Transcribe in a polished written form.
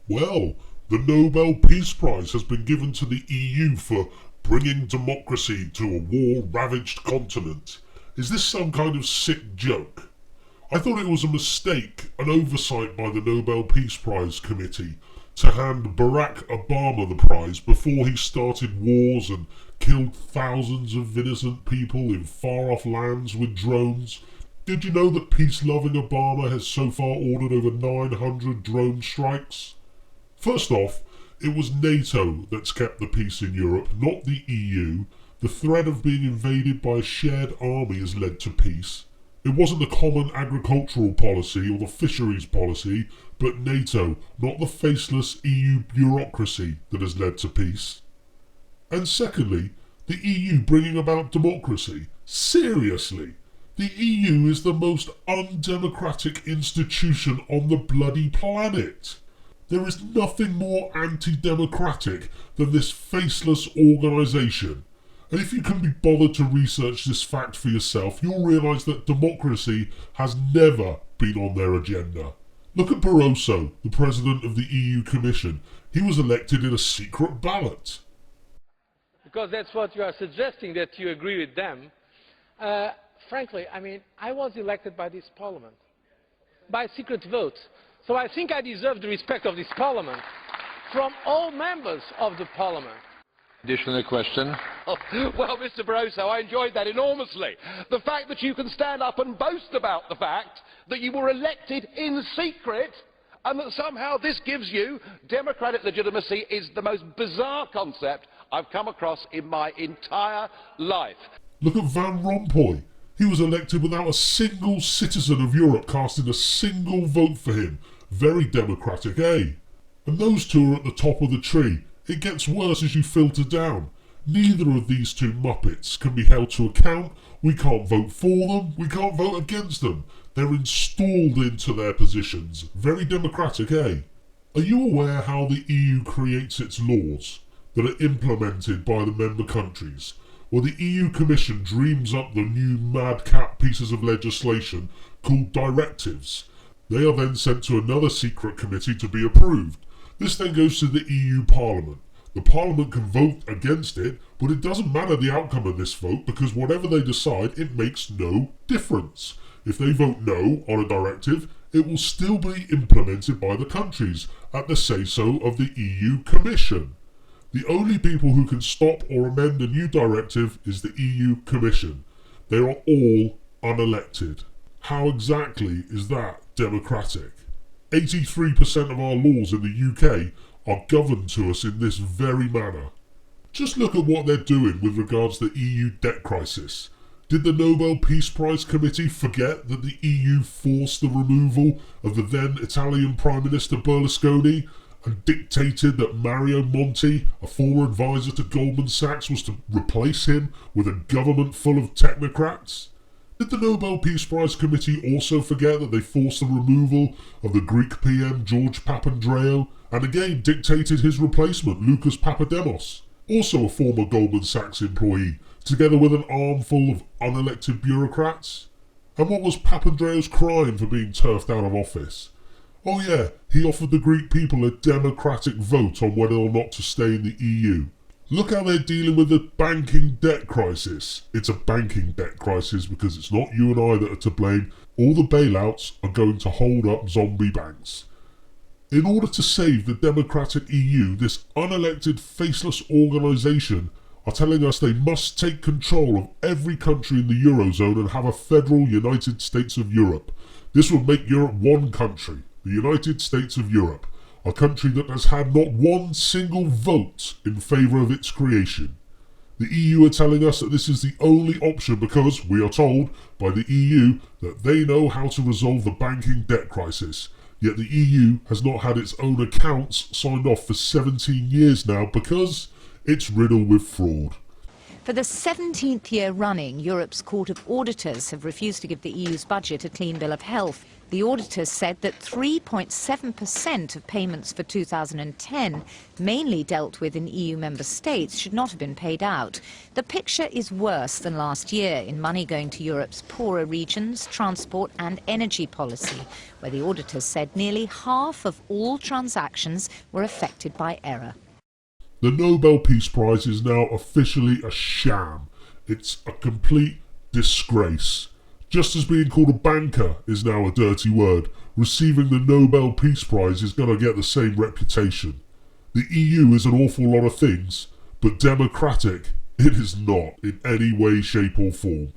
Well, the Nobel Peace Prize has been given to the EU for bringing democracy to a war-ravaged continent. Is this some kind of sick joke? I thought it was a mistake, an oversight by the Nobel Peace Prize Committee to hand Barack Obama the prize before he started wars and killed thousands of innocent people in far-off lands with drones. Did you know that peace-loving Obama has so far ordered over 900 drone strikes? First off, it was NATO that's kept the peace in Europe, not the EU. The threat of being invaded by a shared army has led to peace. It wasn't the common agricultural policy or the fisheries policy, but NATO, not the faceless EU bureaucracy, that has led to peace. And secondly, the EU bringing about democracy. Seriously? The EU is the most undemocratic institution on the bloody planet. There is nothing more anti-democratic than this faceless organisation. And if you can be bothered to research this fact for yourself, you'll realise that democracy has never been on their agenda. Look at Barroso, the president of the EU Commission. He was elected in a secret ballot. Because that's what you are suggesting, that you agree with them. Frankly, I was elected by this parliament, by secret vote. So I think I deserve the respect of this parliament from all members of the parliament. Additional question. Well, Mr. Barroso, I enjoyed that enormously. The fact that you can stand up and boast about the fact that you were elected in secret and that somehow this gives you democratic legitimacy is the most bizarre concept I've come across in my entire life. Look at Van Rompuy. He was elected without a single citizen of Europe casting a single vote for him. Very democratic, eh? And those two are at the top of the tree. It gets worse as you filter down. Neither of these two muppets can be held to account. We can't vote for them. We can't vote against them. They're installed into their positions. Very democratic, eh? Are you aware how the EU creates its laws that are implemented by the member countries? Well, the EU Commission dreams up the new madcap pieces of legislation called directives. They are then sent to another secret committee to be approved. This then goes to the EU Parliament. The Parliament can vote against it, but it doesn't matter the outcome of this vote because whatever they decide, it makes no difference. If they vote no on a directive, it will still be implemented by the countries at the say-so of the EU Commission. The only people who can stop or amend a new directive is the EU Commission. They are all unelected. How exactly is that democratic? 83% of our laws in the UK are governed to us in this very manner. Just look at what they're doing with regards to the EU debt crisis. Did the Nobel Peace Prize Committee forget that the EU forced the removal of the then Italian Prime Minister Berlusconi and dictated that Mario Monti, a former advisor to Goldman Sachs, was to replace him with a government full of technocrats? Did the Nobel Peace Prize Committee also forget that they forced the removal of the Greek PM George Papandreou and again dictated his replacement, Lucas Papademos, also a former Goldman Sachs employee, together with an armful of unelected bureaucrats? And what was Papandreou's crime for being turfed out of office? Oh yeah, he offered the Greek people a democratic vote on whether or not to stay in the EU. Look how they're dealing with the banking debt crisis. It's a banking debt crisis because it's not you and I that are to blame. All the bailouts are going to hold up zombie banks. In order to save the democratic EU, this unelected, faceless organisation are telling us they must take control of every country in the Eurozone and have a federal United States of Europe. This would make Europe one country, the United States of Europe. A country that has had not one single vote in favour of its creation. The EU are telling us that this is the only option because we are told by the EU that they know how to resolve the banking debt crisis. Yet the EU has not had its own accounts signed off for 17 years now because it's riddled with fraud. For the 17th year running, Europe's Court of Auditors have refused to give the EU's budget a clean bill of health. The auditors said that 3.7% of payments for 2010, mainly dealt with in EU member states, should not have been paid out. The picture is worse than last year in money going to Europe's poorer regions, transport and energy policy, where the auditors said nearly half of all transactions were affected by error. The Nobel Peace Prize is now officially a sham. It's a complete disgrace. Just as being called a banker is now a dirty word, receiving the Nobel Peace Prize is going to get the same reputation. The EU is an awful lot of things, but democratic it is not in any way, shape or form.